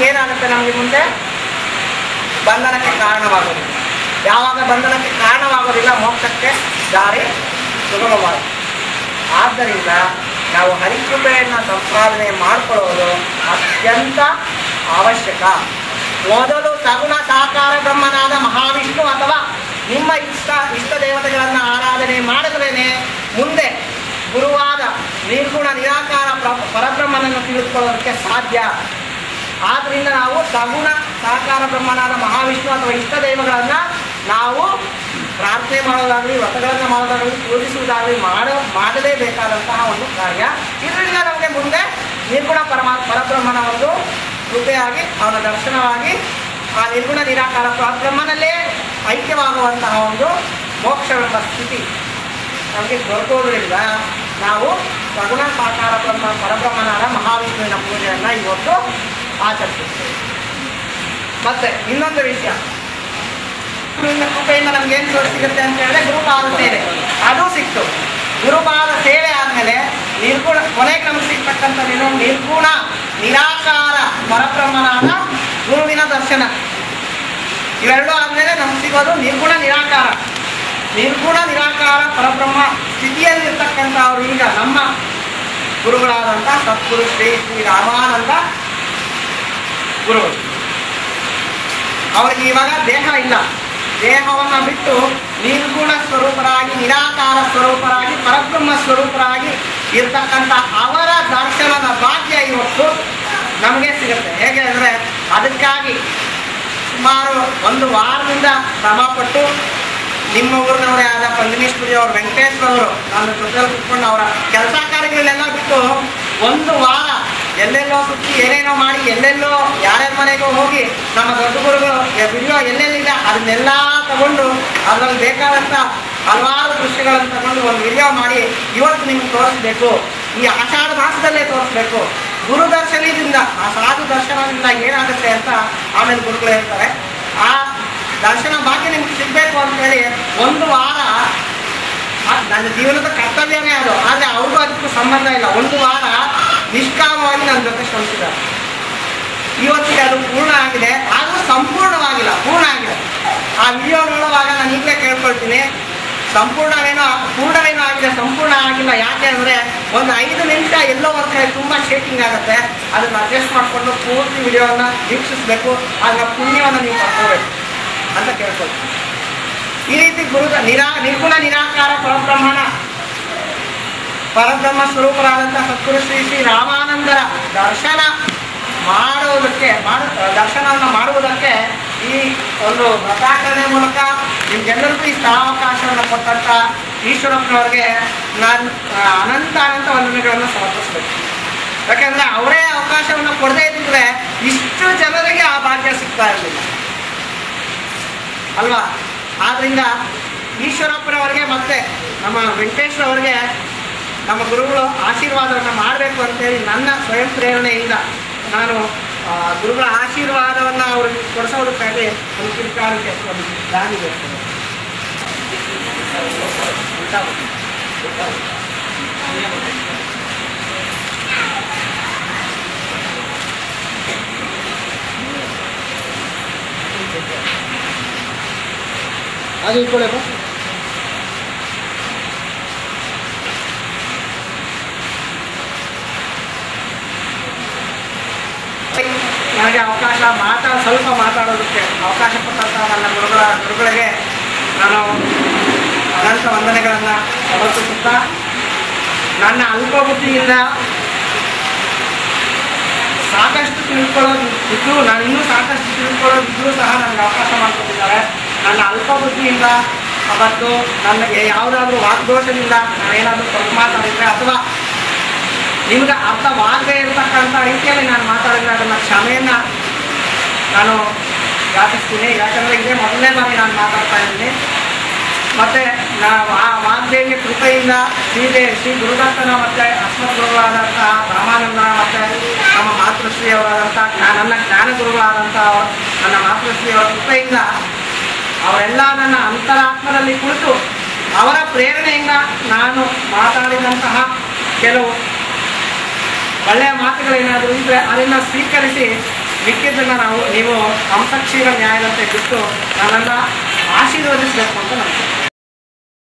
ಏನಾಗುತ್ತೆ ನಮಗೆ ಮುಂದೆ ಬಂಧನಕ್ಕೆ ಕಾರಣವಾಗೋದಿಲ್ಲ. ಯಾವಾಗ ಬಂಧನಕ್ಕೆ ಕಾರಣವಾಗೋದಿಲ್ಲ ಮೋಕ್ಷಕ್ಕೆ ದಾರಿ ಸುಗಮವಾಗಿದೆ. ಆದ್ದರಿಂದ ನಾವು ಹರಿಕೃಪೆಯನ್ನು ಸಂಪಾದನೆ ಮಾಡಿಕೊಳ್ಳೋದು ಅತ್ಯಂತ ಅವಶ್ಯಕ. ಮೊದಲು ಸಗುಣ ಸಾಕಾರ ಬ್ರಹ್ಮನಾದ ಮಹಾವಿಷ್ಣು ಅಥವಾ ನಿಮ್ಮ ಇಷ್ಟ ದೇವತೆಗಳನ್ನು ಆರಾಧನೆ ಮಾಡಿದ್ರೇ ಮುಂದೆ ಗುರುವಾದ ನಿರ್ಗುಣ ನಿರಾಕಾರ ಪರಬ್ರಹ್ಮನನ್ನು ತಿಳಿದುಕೊಳ್ಳೋದಕ್ಕೆ ಸಾಧ್ಯ. ಆದ್ದರಿಂದ ನಾವು ಸಗುಣ ಸಾಕಾರ ಬ್ರಹ್ಮನಾದ ಮಹಾವಿಷ್ಣು ಅಥವಾ ಇಷ್ಟ ದೈವಗಳನ್ನು ನಾವು ಪ್ರಾರ್ಥನೆ ಮಾಡೋದಾಗಲಿ, ವ್ರತಗಳನ್ನು ಮಾಡೋದಾಗಲಿ, ಪೂಜಿಸುವುದಾಗಲಿ ಮಾಡಲೇಬೇಕಾದಂತಹ ಒಂದು ಕಾರ್ಯ. ಇದರಿಂದ ನಮಗೆ ಮುಂದೆ ನಿರ್ಗುಣ ಪರಬ್ರಹ್ಮನ ಒಂದು ಕೃಪೆಯಾಗಿ ಅವನ ದರ್ಶನವಾಗಿ ಆ ನಿರ್ಗುಣ ನಿರಾಕಾರ ಪರಬ್ರಹ್ಮನಲ್ಲೇ ಐಕ್ಯವಾಗುವಂತಹ ಒಂದು ಮೋಕ್ಷವೆಂಬ ಸ್ಥಿತಿ ನಮಗೆ ದೊರಕೋದ್ರಿಂದ ನಾವು ಸಗುಣ ಸಾಕಾರ ಪರಬ್ರಹ್ಮನಾದ ಮಹಾವಿಷ್ಣುವಿನ ಪೂಜೆಯನ್ನು ಇವತ್ತು ಆಚರಿಸುತ್ತೇವೆ. ಮತ್ತೆ ಇನ್ನೊಂದು ವಿಷಯ, ಕೃಪೆಯಿಂದ ನಮ್ಗೇನು ಸಿಗುತ್ತೆ ಅಂತ ಹೇಳಿದ್ರೆ ಗುರುಪಾದ ಸೇವೆ, ಅದು ಸಿಕ್ತು. ಗುರುಪಾದ ಸೇವೆ ಆದಮೇಲೆ ನಿರ್ಗುಣ ಕೊನೆಗೆ ನಮ್ಗೆ ಸಿಗ್ತಕ್ಕಂಥದ್ದೇನು, ನಿರ್ಗುಣ ನಿರಾಕಾರ ಪರಬ್ರಹ್ಮನಾದ ಗುರುವಿನ ದರ್ಶನ. ಇವೆರಡೂ ಆದಮೇಲೆ ನಮ್ಗೆ ಸಿಗೋದು ನಿರ್ಗುಣ ನಿರಾಕಾರ. ನಿರ್ಗುಣ ನಿರಾಕಾರ ಪರಬ್ರಹ್ಮ ಸ್ಥಿತಿಯಲ್ಲಿರ್ತಕ್ಕಂಥವ್ರು ಈಗ ನಮ್ಮ ಗುರುಗಳಾದಂಥ ಸದ್ಗುರು ಶ್ರೀ ರಾಮಾನಂದ ಗುರುಗಳು. ಅವರಿಗೆ ಇವಾಗ ದೇಹ ಇಲ್ಲ. ದೇಹವನ್ನು ಬಿಟ್ಟು ನಿರ್ಗುಣ ಸ್ವರೂಪರಾಗಿ, ನಿರಾಕಾರ ಸ್ವರೂಪರಾಗಿ, ಪರಬ್ರಹ್ಮ ಸ್ವರೂಪರಾಗಿ ಇರ್ತಕ್ಕಂಥ ಅವರ ದರ್ಶನದ ಭಾಗ್ಯ ಇವತ್ತು ನಮಗೆ ಸಿಗುತ್ತೆ. ಹೇಗೆ ಅಂದರೆ ಅದಕ್ಕಾಗಿ ಸುಮಾರು ಒಂದು ವಾರದಿಂದ ಶ್ರಮಪಟ್ಟು ನಿಮ್ಮ ಊರಿನವರೇ ಆದ ಪಂಚಮೀಶ್ವರಿ ಅವರು, ವೆಂಕಟೇಶ್ವರವರು ನನ್ನ ಜೊತೆಯಲ್ಲಿ ಕುತ್ಕೊಂಡು ಅವರ ಕೆಲಸ ಕಾರ್ಯಗಳನ್ನೆಲ್ಲ ಬಿಟ್ಟು ಒಂದು ವಾರ ಎಲ್ಲೆಲ್ಲೋ ಸುತ್ತಿ ಏನೇನೋ ಮಾಡಿ ಎಲ್ಲೆಲ್ಲೋ ಯಾರ್ಯಾರ ಮನೆಗೂ ಹೋಗಿ ನಮ್ಮ ದೊಡ್ಡ ಗುರುಗಳು ವಿಡಿಯೋ ಎಲ್ಲೆಲ್ಲಿದೆ ಅದನ್ನೆಲ್ಲ ತಗೊಂಡು ಅದರಲ್ಲಿ ಬೇಕಾದಂಥ ಹಲವಾರು ದೃಶ್ಯಗಳನ್ನು ತಗೊಂಡು ಒಂದು ವಿಡಿಯೋ ಮಾಡಿ ಇವತ್ತು ನಿಮ್ಗೆ ತೋರಿಸ್ಬೇಕು. ಈ ಆಷಾಢ ಮಾಸದಲ್ಲೇ ತೋರಿಸ್ಬೇಕು. ಗುರು ದರ್ಶನದಿಂದ, ಆ ಸಾಧು ದರ್ಶನದಿಂದ ಏನಾಗುತ್ತೆ ಅಂತ ಆಮೇಲೆ ಗುರುಗಳು ಹೇಳ್ತಾರೆ. ಆ ದರ್ಶನ ಭಾಗ್ಯ ನಿಮ್ಗೆ ಸಿಗಬೇಕು ಅಂತೇಳಿ ಒಂದು ವಾರ ನನ್ನ ಜೀವನದ ಕರ್ತವ್ಯನೇ ಅದು. ಆದರೆ ಅವ್ರಿಗೂ ಅದಕ್ಕೂ ಸಂಬಂಧ ಇಲ್ಲ. ಒಂದು ವಾರ ನಿಷ್ಕಾಮವಾಗಿ ನನ್ನ ಜೊತೆ ಶ್ರಮಿಸಿದ್ದಾರೆ. ಇವತ್ತಿಗೆ ಅದು ಪೂರ್ಣ ಆಗಿದೆ. ಆದರೂ ಸಂಪೂರ್ಣವಾಗಿಲ್ಲ, ಪೂರ್ಣ ಆಗಿದೆ. ಆ ವಿಡಿಯೋ ನೋಡುವಾಗ ನಾನು ಈಗಲೇ ಕೇಳ್ಕೊಳ್ತೀನಿ, ಪೂರ್ಣವೇನೋ ಆಗಿದೆ, ಸಂಪೂರ್ಣ ಆಗಿಲ್ಲ. ಯಾಕೆ ಅಂದರೆ ಒಂದು 5 ನಿಮಿಷ ಎಲ್ಲೋ ಒಂದು ಕಡೆ ತುಂಬ ಶೇಕಿಂಗ್ ಆಗುತ್ತೆ. ಅದನ್ನು ಅಡ್ಜಸ್ಟ್ ಮಾಡಿಕೊಂಡು ಪೂರ್ತಿ ವಿಡಿಯೋವನ್ನು ವೀಕ್ಷಿಸಬೇಕು. ಆಗ ಪುಣ್ಯವನ್ನು ನೀವು ಪಡ್ಕೋಬೇಕು ಅಂತ ಕೇಳ್ಕೊಳ್ತೀನಿ. ಈ ರೀತಿ ನಿರ್ಗುಣ ನಿರಾಕಾರ ಪರಬ್ರಹ್ಮ ಸ್ವರೂಪರಾದಂಥ ಸದ್ಗುರು ಶ್ರೀ ರಾಮಾನಂದರ ದರ್ಶನವನ್ನು ಮಾಡುವುದಕ್ಕೆ ಈ ಒಂದು ವ್ರತಾಚರಣೆ ಮೂಲಕ ನಿಮ್ಗೆಲ್ಲರಿಗೂ ಈ ಸ್ಥಳಾವಕಾಶವನ್ನು ಕೊಟ್ಟಂಥ ಈಶ್ವರಪ್ಪನವ್ರಿಗೆ ನಾನು ಅನಂತ ವಂದನೆಗಳನ್ನು ಸಮರ್ಪಿಸಬೇಕು. ಯಾಕೆಂದರೆ ಅವರೇ ಅವಕಾಶವನ್ನು ಕೊಡದೇ ಇದ್ದರೆ ಇಷ್ಟು ಜನರಿಗೆ ಆ ಭಾಗ್ಯ ಸಿಗ್ತಾ ಇರಲಿಲ್ಲ ಅಲ್ವಾ. ಆದ್ದರಿಂದ ಈಶ್ವರಪ್ಪನವರಿಗೆ ಮತ್ತು ನಮ್ಮ ವೆಂಕಟೇಶ್ವರವರಿಗೆ ನಮ್ಮ ಗುರುಗಳು ಆಶೀರ್ವಾದವನ್ನು ಮಾಡಬೇಕು ಅಂತೇಳಿ ನನ್ನ ಸ್ವಯಂ ಪ್ರೇರಣೆಯಿಂದ ನಾನು ಗುರುಗಳ ಆಶೀರ್ವಾದವನ್ನು ಅವ್ರಿಗೆ ಕೊಡಿಸೋದಕ್ಕಾಗಿ ಒಂದು ಕಿರ್ಕಾರಕ್ಕೆ ಒಂದು ದಾನಿ ಬೇಕು. ಅದು ಇಟ್ಕೊಳ್ಳೇಬೇಕು. ನನಗೆ ಸ್ವಲ್ಪ ಮಾತಾಡೋದಕ್ಕೆ ಅವಕಾಶ ಕೊಟ್ಟಂಥ ನನ್ನ ಗುರುಗಳಿಗೆ ನಾನು ಅನಂತ ವಂದನೆಗಳನ್ನು ಸಮರ್ಪಿಸುತ್ತಾ, ನನ್ನ ಅಲ್ಪ ಬುದ್ಧಿಯಿಂದ ಸಾಕಷ್ಟು ತಿಳ್ಕೊಳ್ಳೋದಿದ್ದು, ನಾನು ಇನ್ನೂ ಸಾಕಷ್ಟು ತಿಳ್ಕೊಳ್ಳೋದಿದ್ದರೂ ಸಹ ನನಗೆ ಅವಕಾಶ ಮಾಡಿಕೊಟ್ಟಿದ್ದಾರೆ. ನನ್ನ ಅಲ್ಪ ಬುದ್ಧಿಯಿಂದ ಮತ್ತು ನನಗೆ ಯಾವುದಾದ್ರೂ ವಾಗ್ದೋಷದಿಂದ ನಾನೇನಾದರೂ ತಪ್ಪು ಮಾತಾಡಿದರೆ ಅಥವಾ ನಿಮ್ಗೆ ಅರ್ಥವಾಗದೇ ಇರತಕ್ಕಂಥ ರೀತಿಯಲ್ಲಿ ನಾನು ಮಾತಾಡಿದರೆ ಅದನ್ನು ಕ್ಷಮೆಯನ್ನು ನಾನು ಯಾಚಿಸ್ತೀನಿ. ಯಾಕಂದರೆ ಇದೇ ಮೊದಲನೇ ಬಾರಿ ನಾನು ಮಾತಾಡ್ತಾ ಇದ್ದೀನಿ. ಮತ್ತು ಆ ವಾಗ್ದೇವಿಯ ಕೃಪೆಯಿಂದ ಶ್ರೀ ಗುರುದತ್ತನ ಮತ್ತು ಅಸ್ಮತ್ ಗುರುಗಳಾದಂಥ ರಾಮಾನಂದ ಮತ್ತು ನಮ್ಮ ಮಾತೃಶ್ರೀಯವರಾದಂಥ ನನ್ನ ಜ್ಞಾನಗುರುಗಳಾದಂಥ ನನ್ನ ಮಾತೃಶ್ರೀಯವರ ಕೃಪೆಯಿಂದ ಅವರೆಲ್ಲ ನನ್ನ ಅಂತರಾತ್ಮದಲ್ಲಿ ಕುಳಿತು ಅವರ ಪ್ರೇರಣೆಯಿಂದ ನಾನು ಮಾತಾಡಿದಂತಹ ಕೆಲವು ಒಳ್ಳೆಯ ಮಾತುಗಳೇನಾದರೂ ಇದ್ದರೆ ಅದನ್ನು ಸ್ವೀಕರಿಸಿ ಮಿಕ್ಕಿದ್ದನ್ನು ನೀವು ಹಂಸಕ್ಷೀರ ನ್ಯಾಯದಂತೆ ಬಿಟ್ಟು ನನ್ನನ್ನು ಆಶೀರ್ವದಿಸಬೇಕು ಅಂತ ನಾನು